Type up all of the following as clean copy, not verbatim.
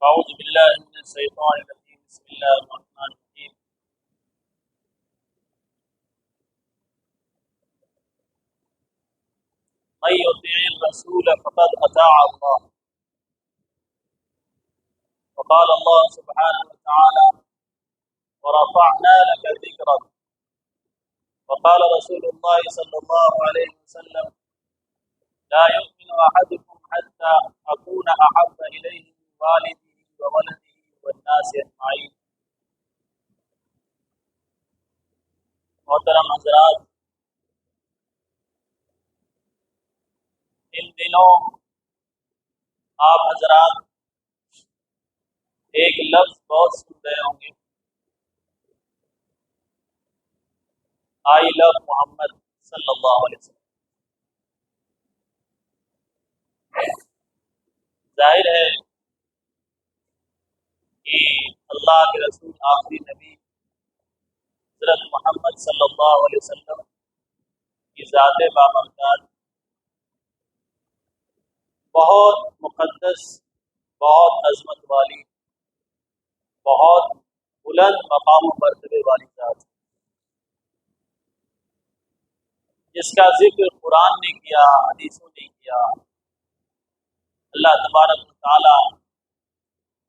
أعوذ بالله من الشيطان الرجيم بسم الله الرحمن الرحيم من يطع الرسول فقد أطاع الله وقال الله سبحانه وتعالى ورفعنا لك ذكرك وقال رسول الله صلى الله عليه وسلم لا يؤمن أحدكم حتى أكون أحب إليه من والده وولده والناس أجمعين. محترم حضرات، ان دنوں آپ حضرات ایک لفظ بہت سن رہے ہوں گے، آئی لو محمد صلی اللہ علیہ وسلم۔ ظاہر ہے کہ اللہ کے رسول آخری نبی حضرت محمد صلی اللہ علیہ وسلم کی ذات بامقدار بہت مقدس، بہت عظمت والی، بہت بلند مقام و مرتبے والی ذات، جس کا ذکر قرآن نے کیا، حدیثوں نے کیا۔ اللہ تبارک و تعالی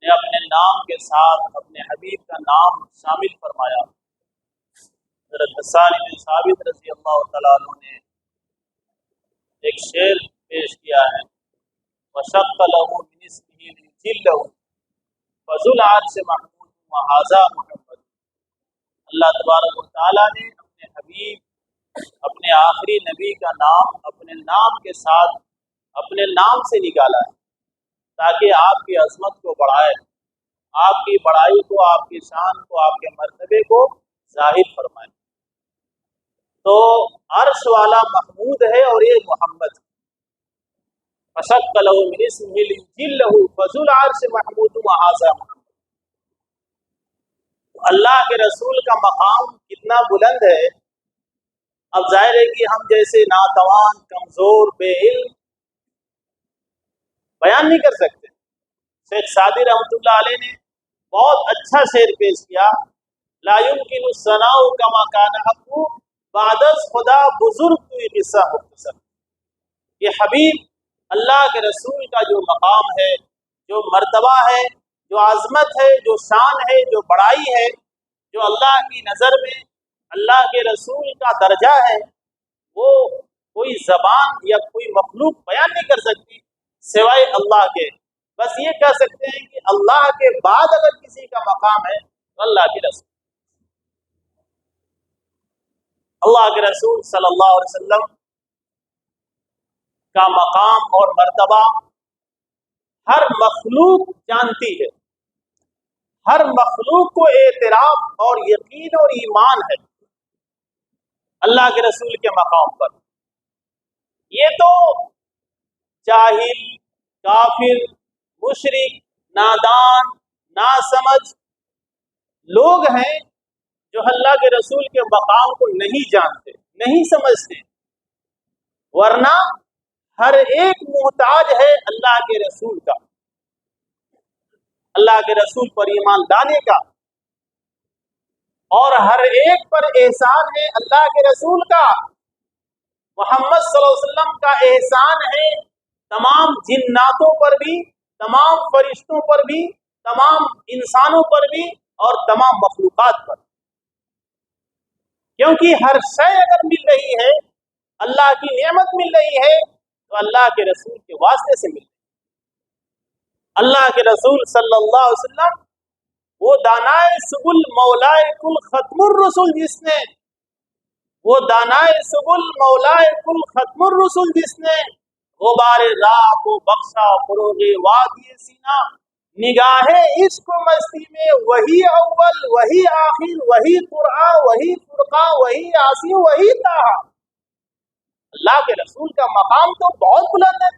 نے اپنے نام کے ساتھ اپنے حبیب کا نام شامل فرمایا۔ حضرت حسان بن ثابت رضی اللہ تعالیٰ عنہ نے ایک شعر پیش کیا ہے، وَشَقَّ لَهُ مِنِ اسْمِهِ لِيُجِلَّهُ فَذُو الْعَرْشِ مَحْمُودٌ وَهَٰذَا مُحَمَّدٌ۔ اللہ تبارک و تعالیٰ نے اپنے حبیب، اپنے آخری نبی کا نام اپنے نام کے ساتھ اپنے نام سے نکالا ہے تاکہ آپ کی عظمت کو بڑھائے، آپ کی بڑائی کو، آپ کی شان کو، آپ کے مرتبے کو ظاہر فرمائے۔ تو عرش والا محمود ہے اور یہ محمد ہے۔ فَشَقَّ لَهُ مِنِ اسْمِهِ لِيُجِلَّهُ فَذُو الْعَرْشِ مَحْمُودٌ وَهَٰذَا مُحَمَّدٌ۔ اللہ کے رسول کا مقام کتنا بلند ہے۔ اب ظاہر ہے کہ ہم جیسے ناتوان، کمزور، بے علم بیان نہیں کر سکتے۔ شیخ سعدی رحمۃ اللہ علیہ نے بہت اچھا شعر پیش کیا، لا يمكن الثناء كما كان حق بعد خدا بزرگ تو یہ قصہ مختصر۔ یہ حبیب اللہ کے رسول کا جو مقام ہے، جو مرتبہ ہے، جو عظمت ہے، جو شان ہے، جو بڑائی ہے، جو اللہ کی نظر میں اللہ کے رسول کا درجہ ہے، وہ کوئی زبان یا کوئی مخلوق بیان نہیں کر سکتی سوائے اللہ کے۔ بس یہ کہہ سکتے ہیں کہ اللہ کے بعد اگر کسی کا مقام ہے تو اللہ کے رسول، اللہ کے رسول صلی اللہ علیہ وسلم کا مقام اور مرتبہ ہر مخلوق جانتی ہے، ہر مخلوق کو اعتراف اور یقین اور ایمان ہے اللہ کے رسول کے مقام پر۔ یہ تو جاہل، کافر، مشرک، نادان، ناسمجھ لوگ ہیں جو اللہ کے رسول کے مقام کو نہیں جانتے، نہیں سمجھتے، ورنہ ہر ایک محتاج ہے اللہ کے رسول کا، اللہ کے رسول پر ایمان لانے کا، اور ہر ایک پر احسان ہے اللہ کے رسول کا۔ محمد صلی اللہ علیہ وسلم کا احسان ہے تمام جناتوں پر بھی، تمام فرشتوں پر بھی، تمام انسانوں پر بھی اور تمام مخلوقات پر، کیونکہ ہر شے اگر مل رہی ہے، اللہ کی نعمت مل رہی ہے تو اللہ کے رسول کے واسطے سے مل رہی ہے۔ اللہ کے رسول صلی اللہ علیہ وسلم وہ دانائے سبل مولائے کل ختم الرسل جس نے، وہ دانائے سبل مولائے کل ختم الرسل جس نے غبار راہ کو بخشا فروغ وادی سینا، نگاہ عشق و مستی میں وہی اول، وہی آخر، وہی قرآن، وہی فرقہ، وہی آسی، وہی طٰہٰ۔ اللہ کے رسول کا مقام تو بہت بلند ہے۔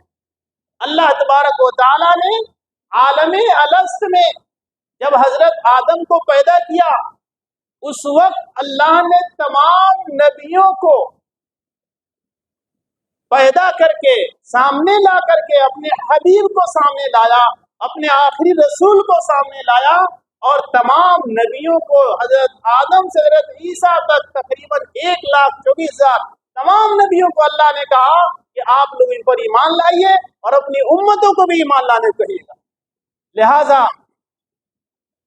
اللہ تبارک و تعالیٰ نے عالم الست میں جب حضرت آدم کو پیدا کیا، اس وقت اللہ نے تمام نبیوں کو پیدا کر کے سامنے لا کر کے اپنے حبیب کو سامنے لایا اپنے آخری رسول کو سامنے لایا اور تمام نبیوں کو حضرت آدم سے حضرت عیسیٰ تک تقریباً 1,24,000 تمام نبیوں کو اللہ نے کہا کہ آپ لوگ ان پر ایمان لائیے اور اپنی امتوں کو بھی ایمان لانے کہیے گا۔ لہذا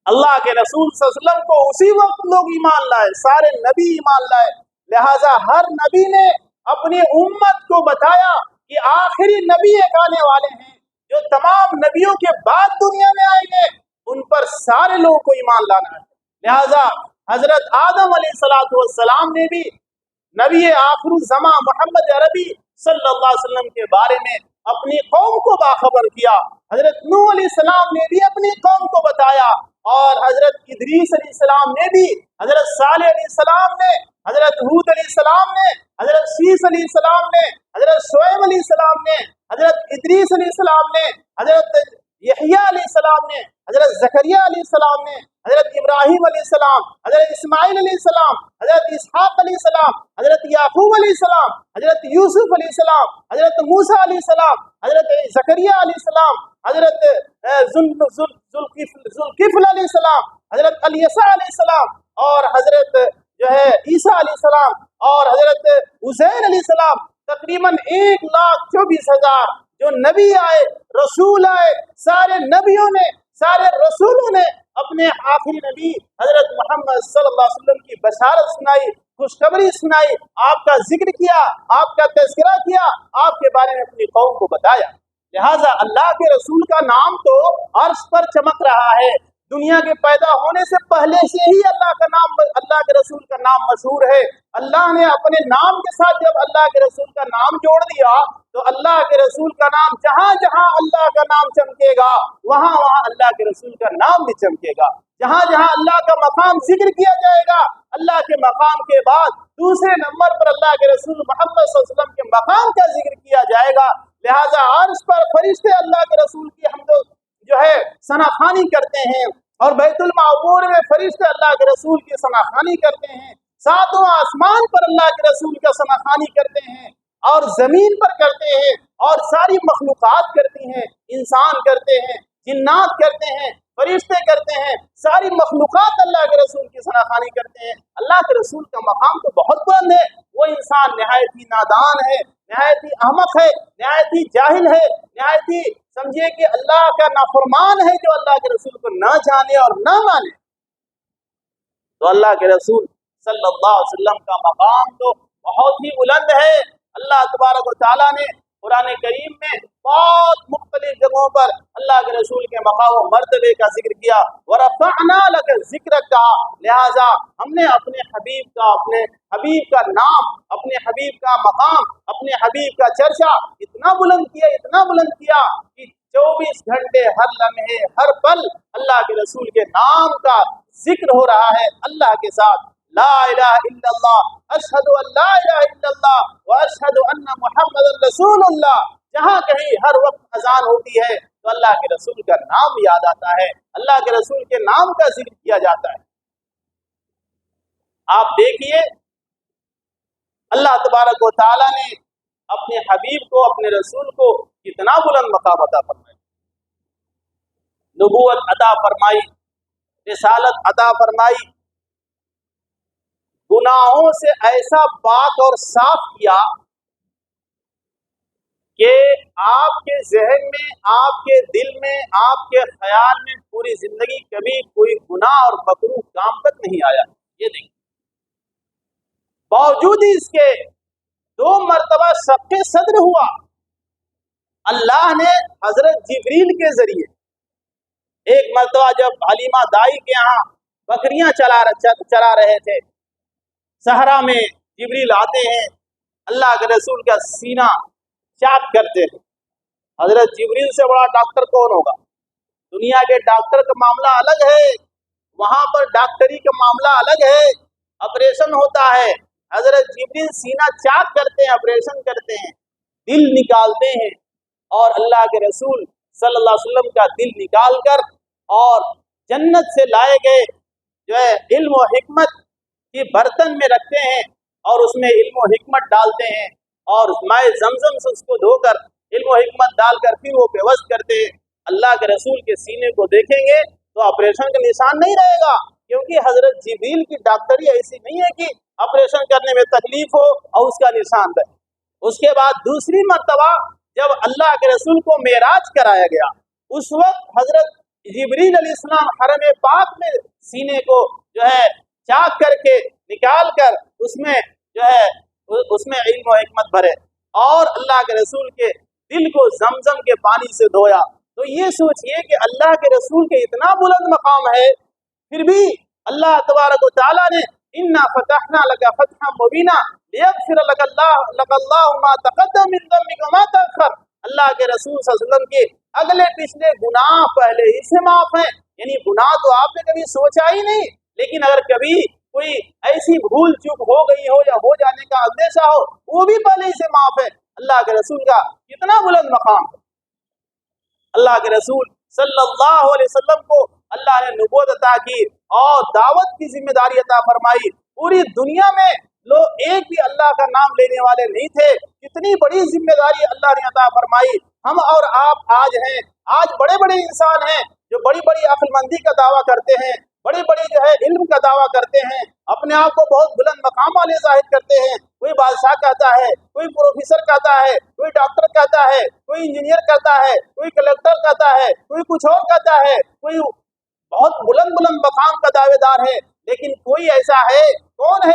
اللہ کے رسول صلی اللہ علیہ وسلم کو اسی وقت لوگ ایمان لائے، سارے نبی ایمان لائے۔ لہذا ہر نبی نے اپنی امت کو بتایا کہ آخری نبی ایک آنے والے ہیں جو تمام نبیوں کے بعد دنیا میں آئیں گے، ان پر سارے لوگوں کو ایمان لانا ہے۔ لہذا حضرت آدم علیہ السلام نے بھی نبی آخر الزمان محمد عربی صلی اللہ علیہ وسلم کے بارے میں اپنی قوم کو باخبر کیا۔ حضرت نوح علیہ السلام نے بھی اپنی قوم کو بتایا، اور حضرت ادریس علیہ السلام نے بھی، حضرت صالح علیہ السلام نے، حضرت ہود علیہ السلام نے، حضرت شیس علیہ السلام نے، حضرت شعیب علیہ السلام نے، حضرت ادریس علیہ السلام نے، حضرت یحییٰ علیہ السلام نے، حضرت زکریا علیہ السلام نے، حضرت ابراہیم علیہ السلام، حضرت اسماعیل علیہ السلام، حضرت اسحاق علیہ السلام، حضرت یعقوب علیہ السلام، حضرت یوسف علیہ السلام، حضرت موسیٰ علیہ السلام، حضرت زکریا علیہ السلام، حضرت ذوالکفل علیہ السلام، حضرت الیسع علیہ السلام، اور حضرت عیسیٰ علیہ السلام، اور حضرت عزیر علیہ السلام۔ تقریباً 1,24,000 جو نبی آئے، رسول آئے، سارے نبیوں نے، سارے رسولوں نے اپنے آخری نبی حضرت محمد صلی اللہ علیہ وسلم کی بشارت سنائی، خوشخبری سنائی، آپ کا ذکر کیا، آپ کا تذکرہ کیا، آپ کے بارے میں اپنی قوم کو بتایا۔ لہٰذا اللہ کے رسول کا نام تو عرش پر چمک رہا ہے، دنیا کے پیدا ہونے سے پہلے سے ہی اللہ کے رسول کا نام مشہور ہے۔ اللہ نے اپنے نام کے ساتھ جب اللہ کے رسول کا نام جوڑ دیا تو اللہ کے رسول کا نام جہاں جہاں اللہ کا نام چمکے گا وہاں وہاں اللہ کے رسول کا نام بھی چمکے گا۔ جہاں جہاں اللہ کا مقام ذکر کیا جائے گا، اللہ کے مقام کے بعد دوسرے نمبر پر اللہ کے رسول محمد صلی اللہ علیہ وسلم کے مقام کا ذکر کیا جائے گا۔ لہٰذا عرش پر فرشتے اللہ کے رسول کی ثناخوانی کرتے ہیں، اور بیت المعمور میں فرشتے اللہ کے رسول کی ثناخوانی کرتے ہیں، ساتوں آسمان پر اللہ کے رسول کا ثناخوانی کرتے ہیں، اور زمین پر کرتے ہیں، اور ساری مخلوقات کرتی ہیں، انسان کرتے ہیں، جنات کرتے ہیں، فرشتے کرتے ہیں، ساری مخلوقات اللہ کے رسول کی ثناخوانی کرتے ہیں۔ اللہ کے رسول کا مقام تو بہت بلند ہے، وہ انسان نہایت ہی نادان ہے، نہایت ہی احمق ہے، نہایت ہی جاہل ہے، نہایت ہی سمجھے کہ اللہ کا نافرمان ہے جو اللہ کے رسول کو نہ جانے اور نہ مانے۔ تو اللہ کے رسول صلی اللہ علیہ وسلم کا مقام تو بہت ہی بلند ہے۔ اللہ تبارک و تعالیٰ نے قرآن کریم میں بہت مختلف جگہوں پر اللہ کے رسول کے مقام و مرتبے کا ذکر کیا، وَرَفَعْنَا لَكَ ذِكْرَكَ کہا۔ لہٰذا ہم نے اپنے حبیب کا نام، اپنے حبیب کا مقام، اپنے حبیب کا چرچا اتنا بلند کیا کہ 24 گھنٹے ہر لمحے ہر پل اللہ کے رسول کے نام کا ذکر ہو رہا ہے اللہ کے ساتھ۔ لا الہ الا اللہ، اشہد ان لا الہ الا اللہ واشہد ان محمد رسول اللہ۔ جہاں کہیں ہر وقت اذان ہوتی ہے تو اللہ کے رسول کا نام یاد آتا ہے، اللہ کے رسول کے نام کا ذکر کیا جاتا ہے۔ آپ دیکھیے اللہ تبارک و تعالیٰ نے اپنے حبیب کو، اپنے رسول کو کتنا بلند مقام عطا فرمائی، نبوت عطا فرمائی، رسالت عطا فرمائی، گناہوں سے ایسا پاک اور صاف کیا کہ آپ کے ذہن میں، آپ کے دل میں، آپ کے خیال میں پوری زندگی کبھی کوئی گناہ اور مکروہ کام تک نہیں آیا۔ یہ دیکھیں، باوجود اس کے 2 مرتبہ شق صدر ہوا، اللہ نے حضرت جبریل کے ذریعے، ایک مرتبہ جب حلیمہ دائی کے ہاں بکریاں چلا رہے تھے، صحرا میں جبریل آتے ہیں، اللہ کے رسول کا سینہ چاک کرتے ہیں۔ حضرت جبریل سے بڑا ڈاکٹر کون ہوگا؟ دنیا کے ڈاکٹر کا معاملہ الگ ہے، وہاں پر ڈاکٹری کا معاملہ الگ ہے، آپریشن ہوتا ہے۔ حضرت جبریل سینہ چاک کرتے ہیں، آپریشن کرتے ہیں، دل نکالتے ہیں، اور اللہ کے رسول صلی اللہ علیہ وسلم کا دل نکال کر اور جنت سے لائے گئے علم و حکمت کی برتن میں رکھتے ہیں، اور اس میں علم و حکمت ڈالتے ہیں، اور مائے زمزم سے اس کو دھو کر علم و حکمت ڈال کر پھر وہ پیوست کرتے ہیں۔ अल्लाह के रसूल के सीने को देखेंगे तो ऑपरेशन का निशान नहीं रहेगा, क्योंकि हजरत जिब्रील की डॉक्टरी ऐसी नहीं है कि ऑपरेशन करने में तकलीफ हो और उसका निशान रहे। उसके बाद दूसरी मर्तबा जब अल्लाह के रसूल को मेराज कराया गया, उस वक्त हजरत जिब्रील अलैहिस्सलाम हरम पाक में सीने को जो है चाक करके निकाल कर उसमें जो है उसमें इल्म और हिकमत भरे और अल्लाह के रसूल के दिल को जमजम के पानी से धोया। तो ये सोचिए कि अल्लाह के रसूल के इतना बुलंद मकाम है, फिर भी अल्लाह तबारक व तआला ने इन्ना फतहना लका फतहन मुबीना लियगफिर लकल्लाहु मा तक़द्दम मिन ज़म्बिका व मा तअख़्ख़र। अल्लाह के रसूल सल्लल्लाहु अलैहि वसल्लम के अगले पिछले गुनाह पहले ही से माफ हैं, यानी गुनाह तो आपने कभी सोचा ही नहीं, लेकिन अगर कभी कोई ऐसी भूल चूक हो गई हो या हो जाने का अंदेशा हो, वो भी पहले ही से माफ है। अल्लाह के रसूल का कितना बुलंद मकाम है। अल्लाह के रसूल सल्लल्लाहु अलैहि वसल्लम को अल्लाह ने नबूवत अता की और दावत की जिम्मेदारी अता फरमाई। पूरी दुनिया में लोग एक भी अल्लाह का नाम लेने वाले नहीं थे, कितनी बड़ी जिम्मेदारी अल्लाह ने अता फरमाई। हम और आप आज हैं, आज बड़े बड़े इंसान हैं जो बड़ी बड़ी अक्लमंदी का दावा करते हैं, बड़ी बड़ी जो है इल्म का दावा करते हैं, अपने आप को बहुत बुलंद मकाम वाले जाहिर करते हैं। कोई बादशाह कहता है, कोई प्रोफेसर कहता है, कोई डॉक्टर कहता है, कोई इंजीनियर कहता है, कोई कलेक्टर कहता है, कोई कुछ और कहता है, कोई बहुत बुलंद बुलंद मकाम का दावेदार है, लेकिन कोई ऐसा है, कौन है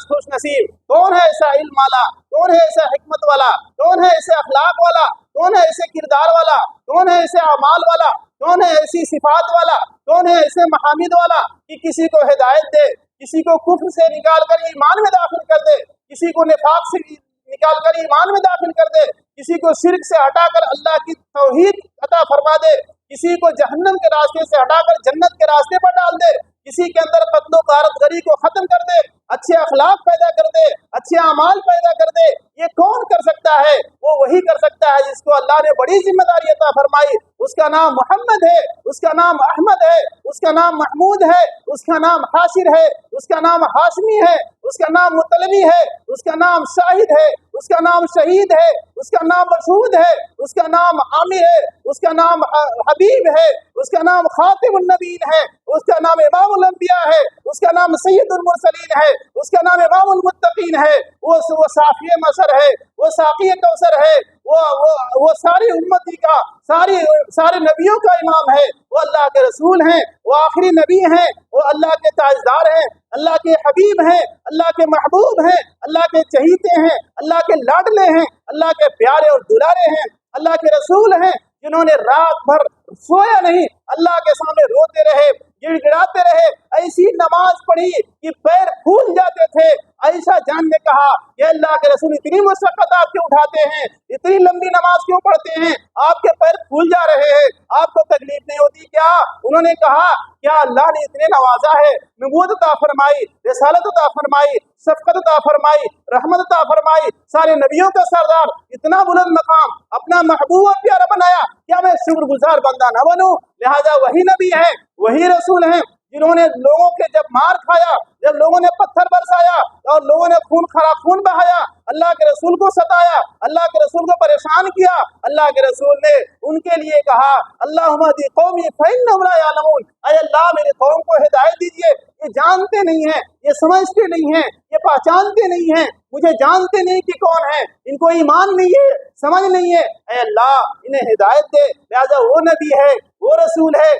खुश नसीब, कौन है ऐसा इल्म वाला, कौन है ऐसा हिकमत वाला, कौन है ऐसे अखलाक वाला, कौन है ऐसे किरदार वाला, कौन है ऐसे अमाल वाला, कौन है ऐसी सिफात वाला, कौन है ऐसे महामिद वाला कि किसी को हिदायत दे, किसी को कुफ्र से निकाल कर ईमान में दाखिल कर दे, किसी को निफाक से निकाल कर ईमान में दाखिल कर दे, किसी को शिर्क से हटाकर अल्लाह की तौहीद अता फरमा दे, किसी को जहन्नम के रास्ते से हटाकर जन्नत के रास्ते पर डाल दे, किसी के अंदर कत्लो कारतगरी को खत्म कर दे, अच्छे अखलाक पैदा कर दे, अच्छे अमाल पैदा कर दे। ये कौन कर सकता है? वो वही कर सकता है जिसको अल्लाह ने बड़ी जिम्मेदारी अता फरमाई। उसका नाम मोहम्मद है, उसका नाम अहमद है, उसका नाम महमूद है, उसका नाम हाशिर है, उसका नाम हाशमी है, उसका नाम मुतलबी है, उसका नाम शाहिद है, उसका नाम शहीद है, उसका नाम मशहूद है, उसका नाम आमिर है, उसका नाम हबीब है, उसका नाम खातिमुन नबीन है, उसका नाम इमामुल अंबिया है, उसका नाम सय्यदुल मुरसलीन है, उसका नाम इमामुल मुत्तकीन है, वो साफ़ी मशर है, वो साक़ी कौसर है, वो सारी उम्मती का सारे नबियों का इमाम है, वो अल्लाह के रसूल हैं, वो आखिरी नबी हैं, वो अल्लाह के ताजदार हैं, अल्लाह के हबीब हैं, अल्लाह के महबूब हैं, अल्लाह के चहीते हैं, अल्लाह के लाडले हैं, अल्लाह के प्यारे और दुलारे हैं, अल्लाह के रसूल हैं जिन्होंने रात भर सोया नहीं, अल्लाह के सामने रोते रहे, गिड़गिड़ाते रहे, ऐसी नमाज पढ़ी कि पैर फूल जाते थे। ऐसा जान ने कहा कि अल्लाह के रसूल इतनी मुशक्कत आप क्यों उठाते हैं, इतनी लंबी नमाज क्यों पढ़ते हैं, आपके पैर फूल जा रहे हैं, आपको तकलीफ नहीं होती क्या? उन्होंने कहा क्या अल्लाह ने इतने नवाजा है, नबूवत अता फरमाई, रिसालत अता फरमाई, शफ़क़त अता फरमाई, रहमत अता फरमाई, सारे नबियों का सरदार, इतना बुलंद मकाम अपना महबूब और प्यारा बनाया, क्या मैं शुक्रगुजार बंदा न बनूं? लिहाजा वही नबी है, वही रसूल हैं जिन्होंने लोगों के जब मार खाया, जब लोगों ने पत्थर बरसाया और लोगों ने खून बहाया, अल्लाह के रसूल को सताया, अल्लाह के रसूल को परेशान किया, अल्लाह के रसूल ने उनके लिए कहा अल्लाहुम्मा हदी कौमी फइन्नहुम ला यअलमून, ऐ अल्लाह मेरे कौम को हिदायत दीजिए, ये जानते नहीं हैं, ये समझते नहीं हैं, ये पहचानते नहीं हैं, मुझे जानते नहीं कि कौन है, इनको ईमान नहीं है, समझ नहीं है, ऐ अल्लाह इन्हें हिदायत दे। लिहाजा वो नबी है, वो रसूल है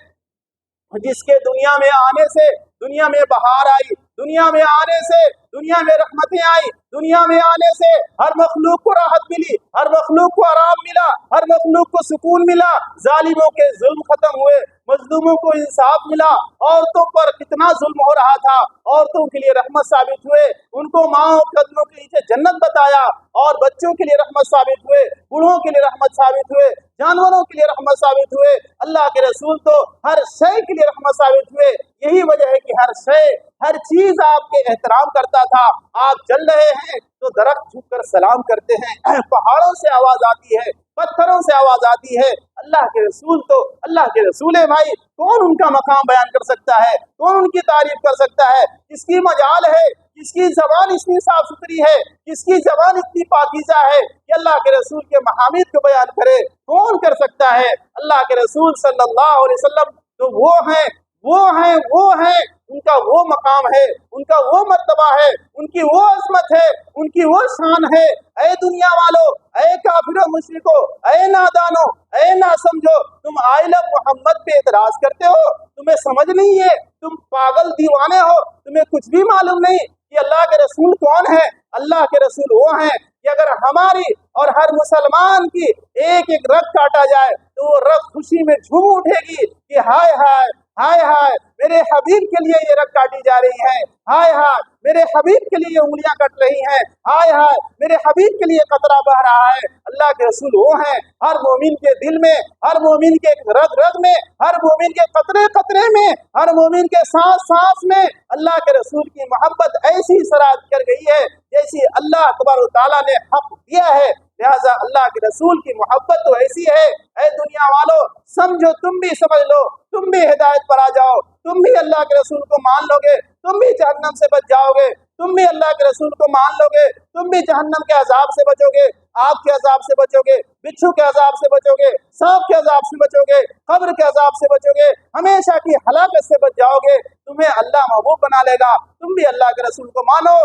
जिसके दुनिया में आने से दुनिया में बहार आई, दुनिया में आने से दुनिया में रहमतें आई, दुनिया में आने से हर मखलूक को राहत मिली, हर मखलूक को आराम मिला, हर मखलूक को सुकून मिला, जालिमों के जुल्म खत्म हुए, मजलूमों को इंसाफ मिला, औरतों पर कितना जुल्म हो रहा था, औरतों के लिए रहमत साबित हुए, उनको माओ कदमों के नीचे जन्नत बताया, और बच्चों के लिए रहमत साबित हुए, बूढ़ों के लिए रहमत साबित हुए, जानवरों के लिए रहमत साबित हुए, अल्लाह के रसूल तो हर शय के लिए रहमत साबित हुए। यही वजह है कि हर शय हर चीज आपके एहतराम करता था। आप चल रहे हैं तो दरख्त झुककर सलाम करते हैं, पहाड़ों से आवाज आती है, पत्थरों से आवाज आती है। अल्लाह के रसूल तो अल्लाह के रसूल है भाई, कौन उनका मकाम बयान कर सकता है, कौन उनकी तारीफ कर सकता है? किसकी मजाल है किसकी जबान इतनी साफ सुथरी है, किसकी जबान इतनी पाकीज़ा है कि अल्लाह के रसूल के महामिद को बयान करे? कौन कर सकता है? अल्लाह के रसूल सल्लल्लाहु अलैहि वसल्लम तो वो हैं, उनका वो मकाम है, उनका वो मर्तबा है, उनकी वो अजमत है, उनकी वो शान है। ऐ दुनिया वालों, ऐ काफिरों मुशरिकों, ऐ नादानो, ऐ ना समझो, तुम आइला मोहम्मद पे एतराज करते हो, तुम्हें समझ नहीं है, तुम पागल दीवाने हो, तुम्हें कुछ भी मालूम नहीं कि अल्लाह के रसूल कौन है। अल्लाह के रसूल वो हैं कि अगर हमारी और हर मुसलमान की एक एक रग काटा जाए तो वो रग खुशी में झूम उठेगी कि हाय हाय हाय हाय, मेरे हबीब के लिए ये रग काटी जा रही है, हाय हाय मेरे हबीब के लिए उंगलियां कट रही हैं, हाय हाय मेरे हबीब के लिए कतरा बह रहा है। अल्लाह के रसूल वो हैं, हर मोमिन के दिल में, हर मोमिन के रग रग में, हर मोमिन के कतरे कतरे में, हर मोमिन के सांस सांस में अल्लाह के रसूल की मोहब्बत ऐसी सराज कर गई है जैसी अल्लाह तबारक व तआला ने हक दिया है। लिहाजा अल्लाह के रसूल की मोहब्बत तो ऐसी है। ऐ दुनिया वालों, समझो, तुम भी समझ लो, तुम भी हिदायत पर आ जाओ, तुम भी अल्लाह के रसूल को मान लोगे, तुम भी जहन्नम से बच जाओगे, तुम भी अल्लाह के रसूल को मान लोगे, तुम भी जहन्नम के अजाब से बचोगे, आग के अजाब से बचोगे, बिच्छू के अजाब से बचोगे, सांप के अजाब से बचोगे, कब्र के अजाब से बचोगे, हमेशा की हलाकत से बच जाओगे। तुम्हें अल्लाह महबूब बना लेगा। तुम भी अल्लाह के रसूल को मानो।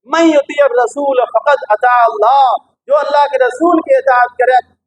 मैं युतीअ रसूल फक़द अता अल्लाह, जो अल्लाह के रसूल की इताअत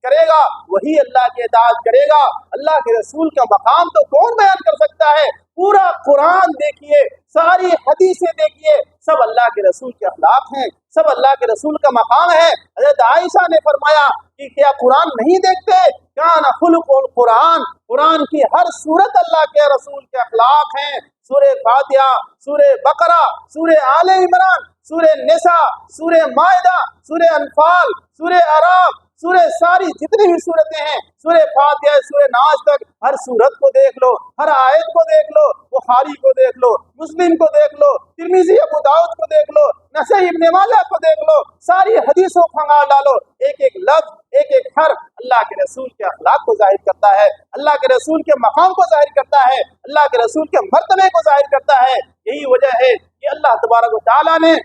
करेगा वही अल्लाह की इताअत करेगा। अल्लाह के रसूल का मकाम तो कौन बयान कर सकता है? पूरा कुरान देखिए, सारी हदीसें देखिए, सब अल्लाह के रसूल के अखलाक हैं, सब अल्लाह के रसूल का मकाम है। हज़रत आयशा ने फरमाया कि क्या कुरान नहीं देखते? कान खुलुकुल कुरान, कुरान की हर सूरत अल्लाह के रसूल के अखलाक हैं। सूरे फातिहा, सूरे बकरा, सूरे आले इमरान, सूरे निसा, सूरे मायदा, सूरे अनफाल, सूरे अराफ, सूरे सारी जितनी भी सूरतें हैं, सूरे फातिहा, सूरे नाज तक, हर सूरत को देख लो, हर आयत को देख लो, बुखारी को देख लो, मुस्लिम को देख लो, तिरमिज़ी अबू दाऊद को देख लो, नसई इब्न माजा को देख लो, सारी हदीसों को खंगाल डालो, एक एक लफ्ज, एक एक हर अल्लाह के रसूल के अखलाक को जाहिर करता है, अल्लाह के रसूल के मकाम को जाहिर करता है, अल्लाह के रसूल के मर्तबे को जाहिर करता है। यही वजह है कि अल्लाह तबारक व तआला ने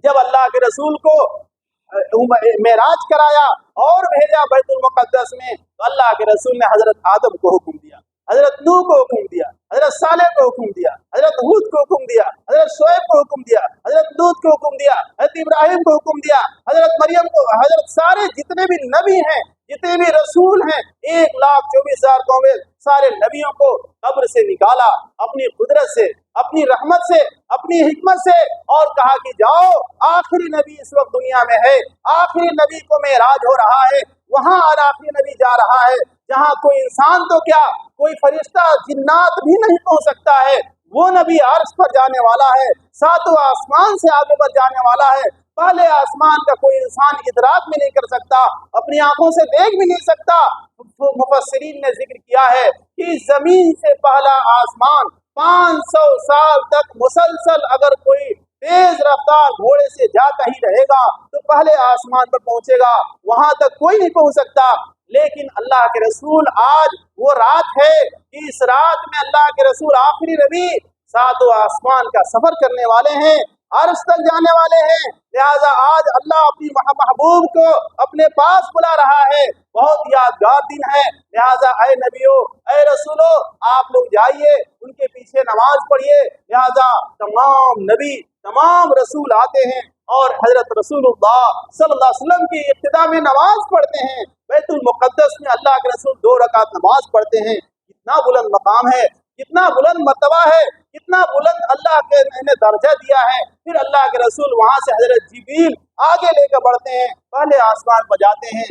जब अल्लाह के रसूल को मेराज कराया और भेजा बैतुल मुक़द्दस में, तो अल्लाह के रसूल ने हजरत आदम को हुक्म दिया, हजरत नूह को हुक्म दिया, हजरत सालेह को हुक्म दिया, हजरत हूद को हुक्म दिया, हजरत शोएब को हुक्म दिया, हजरत लूत को हुक्म दिया, हजरत इब्राहिम को हुक्म दिया, हजरत मरियम को, हजरत सारे जितने भी नबी हैं, जितने भी रसूल हैं, 1,24,000 कौमें, सारे नबियों को कब्र से निकाला अपनी कुदरत से, अपनी रहमत से, अपनी हिकमत से, और कहा कि जाओ, आखिरी नबी इस वक्त दुनिया में है, आखिरी नबी को मेराज हो रहा है, वहां आखिरी नबी जा रहा है जहां कोई इंसान तो क्या, कोई फरिश्ता जिन्नात भी नहीं पहुंच सकता है। वो नबी अर्श पर जाने वाला है, सातों आसमान से आगे बढ़ जाने वाला है। पहले आसमान का कोई इंसान इदराक भी नहीं कर सकता, अपनी आंखों से देख भी नहीं सकता। तो मुफस्सिरीन ने जिक्र किया है कि जमीन से पहला आसमान 500 साल तक मुसलसल अगर कोई तेज रफ्तार घोड़े से जाता ही रहेगा तो पहले आसमान पर पहुंचेगा, वहां तक कोई नहीं पहुंच सकता। लेकिन अल्लाह के रसूल, आज वो रात है कि इस रात में अल्लाह के रसूल आखिरी नबी सातों आसमान का सफर करने वाले हैं, अर्श तक जाने वाले हैं। लिहाजा आज अल्लाह अपनी महबूब को अपने पास बुला रहा है, बहुत यादगार दिन है। लिहाजा ऐ नबियों, ऐ रसूलों, आप लोग जाइए, उनके पीछे नमाज पढ़िए। लिहाजा तमाम नबी, तमाम रसूल आते हैं और हजरत रसूलुल्लाह सल्लल्लाहु अलैहि वसल्लम की इब्तिदा में नमाज पढ़ते हैं। बैतुल मुक़द्दस में अल्लाह के रसूल 2 रकात नमाज पढ़ते हैं। कितना बुलंद मकाम है, कितना बुलंद मर्तबा है, कितना बुलंद अल्लाह के ने दर्जा दिया है। फिर अल्लाह के रसूल वहां से हजरत जिब्रील आगे लेकर बढ़ते हैं, पहले आसमान पर जाते हैं,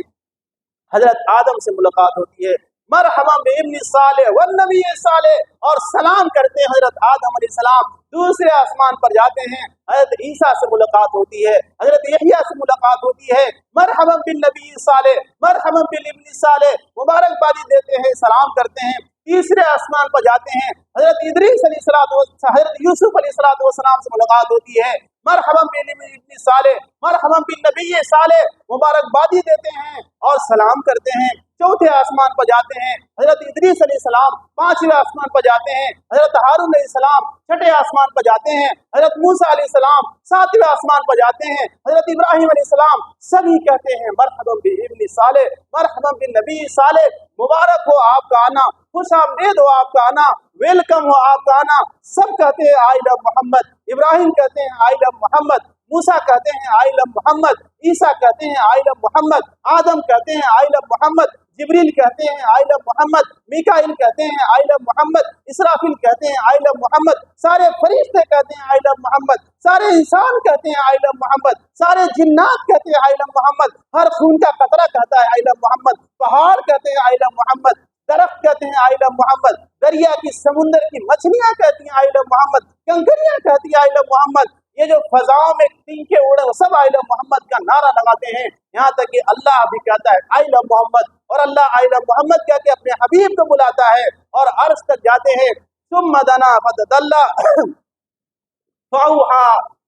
हजरत आदम से मुलाकात होती है, मरहबा बिइब्न सालेह व नबी सालेह, और सलाम करते हैं हजरत आदम अलैहिस्सलाम। दूसरे आसमान पर जाते हैं, हजरत ईसा से मुलाकात होती है, हजरत यहया से मुलाकात होती है, मरहबा बिन नबी सालेह, मरहबा बिल इब्न सालेह, मुबारकबादी देते हैं, सलाम करते हैं। तीसरे आसमान पर जाते हैं, हजरत इदरीस हजरत यूसुफ अलैहिस्सलाम से मुलाकात होती है, मरहबा बिन इब्न सालेह, मरहबा बिन नबी सालेह, मुबारकबादी देते हैं और सलाम करते हैं। चौथे आसमान पर जाते हैं, हजरत इदरीस अलैहिस्सलाम 5वें आसमान पर जाते हैं, हजरत हारून अलैहिस्सलाम 6ठे आसमान पर जाते हैं, हजरत मूसा अलैहिस्सलाम 7वें आसमान पर जाते हैं, हजरत इब्राहिम अलैहिस्सलाम सभी कहते हैं मरहबन बि इब्न साले, मरहबन बिन नबी साले, मुबारक हो आपका आना, खुश आमदीद हो आपका आना, वेलकम हो आपका आना। सब कहते हैं आई लव मोहम्मद, इब्राहिम कहते हैं आई लव मोहम्मद, मूसा कहते हैं आई लव मोहम्मद, ईसा कहते हैं आई लव मोहम्मद, आदम कहते हैं आई लव मोहम्मद, जिब्रील कहते हैं आई लव मोहम्मद, मीकाइल कहते हैं आई लव मोहम्मद, इसराफिल कहते हैं आई लव मोहम्मद, सारे फरिश्ते कहते हैं आई लव मोहम्मद, सारे इंसान कहते हैं आई लव मोहम्मद, सारे जिन्नात कहते हैं आई लव मोहम्मद, हर खून का कतरा कहता है आई लव मोहम्मद, पहाड़ कहते हैं आई लव मोहम्मद, दरख्त कहते हैं आई लव मोहम्मद, दरिया की समुंदर की मछलियां कहती हैं आई लव मोहम्मद, कंकरियां कहती हैं आई लव मोहम्मद, ये जो फजाओं में तिनके उड़े सब आई लव मोहम्मद का नारा लगाते हैं। यहाँ तक कि अल्लाह भी कहता है आई लव मोहम्मद, और अल्लाह आई लव मोहम्मद कहते अपने हबीब को बुलाता है और अर्श तक जाते हैं। सुम्मा दना फतदल्ला फअौहा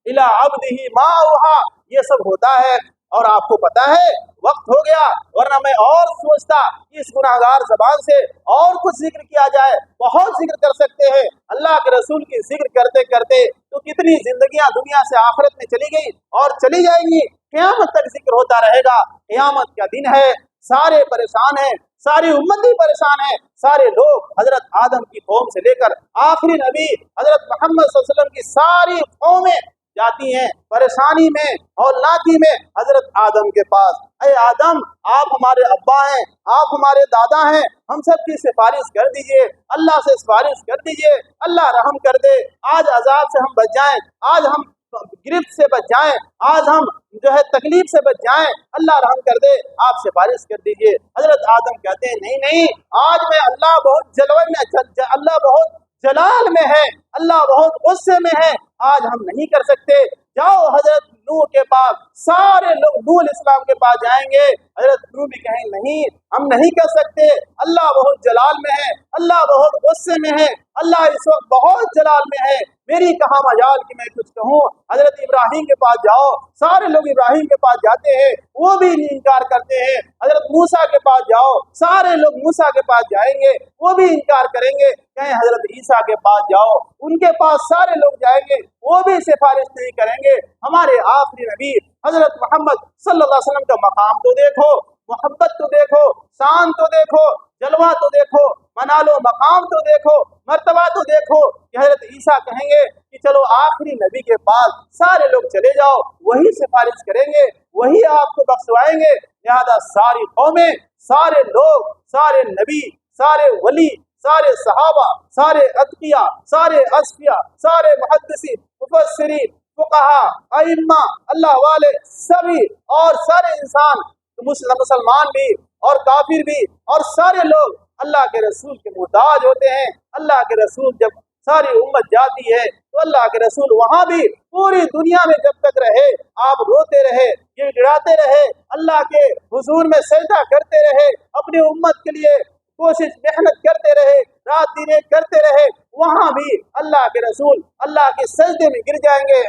इला अब्दिही मा औहा, ये सब होता है और आपको पता है वक्त हो गया, वरना मैं और सोचता कि इस गुनाहगार जबान से और कुछ जिक्र किया जाए, बहुत जिक्र कर सकते हैं। अल्लाह के रसूल की जिक्र करते करते तो कितनी जिंदगियां दुनिया से आखिरत में चली गई और चली जाएंगी, क़यामत तक जिक्र होता रहेगा। क़यामत का दिन है, सारे परेशान हैं, सारी उम्मत ही परेशान है, सारे लोग हजरत आदम की कौम से लेकर आखिरी नबी हजरत मोहम्मद सल्लल्लाहु अलैहि वसल्लम की सारी कौमें जाती हैं परेशानी में और लाठी में हजरत आदम के पास। अरे आदम, आप हमारे अब्बा हैं, आप हमारे दादा हैं, हम सब की सिफारिश कर दीजिए, अल्लाह से सिफारिश कर दीजिए, अल्लाह रहम कर दे, आज अजाब से हम बच जाएं, आज हम गिरफ्त से बच जाएं, आज हम जो है तकलीफ से बच जाएं, अल्लाह रहम कर दे, आप सिफारिश कर दीजिए। हजरत आदम कहते हैं नहीं नहीं, आज मैं अल्लाह बहुत जलवे में अल्लाह बहुत जलाल में है, अल्लाह बहुत गुस्से में है, आज हम नहीं कर सकते। जाओ हजरत नूह के पास, सारे लोग नूह अलैहिस्सलाम के पास जाएंगे। हजरत नूह भी कहें नहीं, हम नहीं कर सकते, अल्लाह बहुत जलाल में है, अल्लाह बहुत गुस्से में है, अल्लाह इस वक्त बहुत जलाल में है, मेरी कहाँ मजाल कि मैं कुछ कहूँ। हजरत इब्राहिम के पास जाओ, सारे लोग इब्राहिम के पास जाते हैं, वो भी इनकार करते हैं। हजरत मूसा के पास जाओ, सारे लोग मूसा के पास जाएंगे, वो भी इनकार करेंगे। कहें हजरत ईसा के पास जाओ, उनके पास सारे लोग जाएंगे, वो भी सिफारिश नहीं करेंगे। हमारे आखिरी नबी हजरत मोहम्मद सल्लल्लाहु अलैहि वसल्लम का मकाम तो देखो, मोहब्बत तो देखो, शान तो देखो, जलवा तो देखो, मनालो मकाम तो देखो, मर्तबा तो देखो कि हजरत ईसा कहेंगे कि चलो आखिरी नबी के पास सारे लोग चले जाओ, वही सिफारिश करेंगे, वही आपको बख्शवाएंगे। लिहाजा सारी कौमें, सारे लोग, सारे नबी, सारे वली, सारे सहाबा, सारे अतकिया, सारे अस्फिया, सारे मुहद्दिसीन, मुफस्सिरीन, फुक़हा, अइम्मा, अल्लाह वाले सभी और सारे इंसान, मुसलमान भी और काफिर भी और सारे लोग अल्लाह के रसूल के मुहताज होते हैं। अल्लाह के रसूल जब सारी उम्मत जाती है तो अल्लाह के रसूल वहाँ भी पूरी दुनिया में जब तक रहे आप रोते रहे, गिड़गिड़ाते रहे, अल्लाह के हुजूर में सजदा करते रहे, अपनी उम्मत के लिए कोशिश मेहनत करते रहे, रात दिन करते रहे, वहाँ भी अल्लाह के रसूल अल्लाह के सजदे में गिर जाएंगे।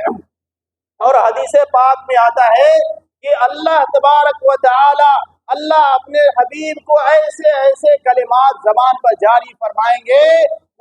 और हदीस पाक में आता है कि अल्लाह तबारक व तआला, अल्लाह अपने हबीब को ऐसे ऐसे कलिमात ज़बान पर जारी फरमाएंगे,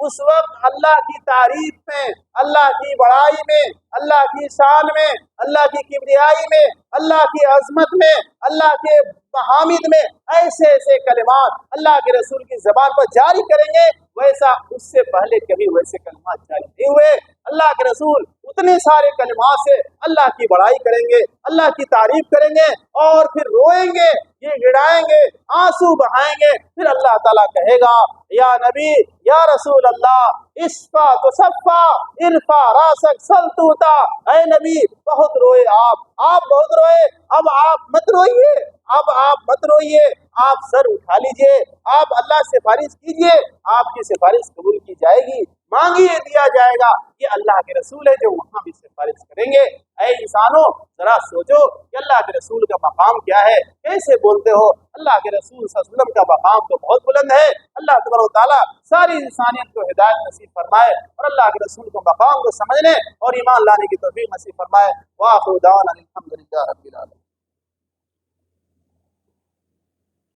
उस वक्त अल्लाह की तारीफ में, अल्लाह की बड़ाई में, अल्लाह की शान में, अल्लाह की किबरियाई में, अल्लाह की अजमत में, अल्लाह के हामिद में ऐसे ऐसे कलिमात अल्लाह के रसूल की ज़बान पर जारी करेंगे, वैसा उससे पहले कभी वैसे कलिमात जारी नहीं हुए। अल्लाह के रसूल उतने सारे कलिमात से अल्लाह की बड़ाई करेंगे, अल्लाह की तारीफ करेंगे और फिर रोएंगे, ये गिड़ाएंगे, आंसू बहाएंगे, फिर अल्लाह ताला कहेगा या नबी या रसूल अल्लाह इस्फा तो सफ़ा इरफा रासक सलतूता, ऐ नबी बहुत रोए आप बहुत रोए, अब आप मत रोइए, अब आप मत रोइए, आप सर उठा लीजिए, आप अल्लाह से सिफारिश कीजिए, आपकी सिफारिश कबूल की जाएगी, मांगिए दिया जाएगा। ये अल्लाह के रसूल है जो वहाँ भी सिफारिश करेंगे। ऐ इंसानों, जरा सोचो कि अल्लाह के रसूल का मकाम क्या है, कैसे बोलते हो। अल्लाह के रसूल सल्लल्लाहु अलैहि वसल्लम का मकाम तो बहुत बुलंद है। अल्लाह तबारक व तआला सारी इंसानियत को हिदायत नसीब फरमाए और अल्लाह के रसूल के मकाम को समझने और ईमान लाने की तौफीक नसीब फरमाए। व आखिरु दावाना अनिल हम्दुलिल्लाहि रब्बिल आलमीन।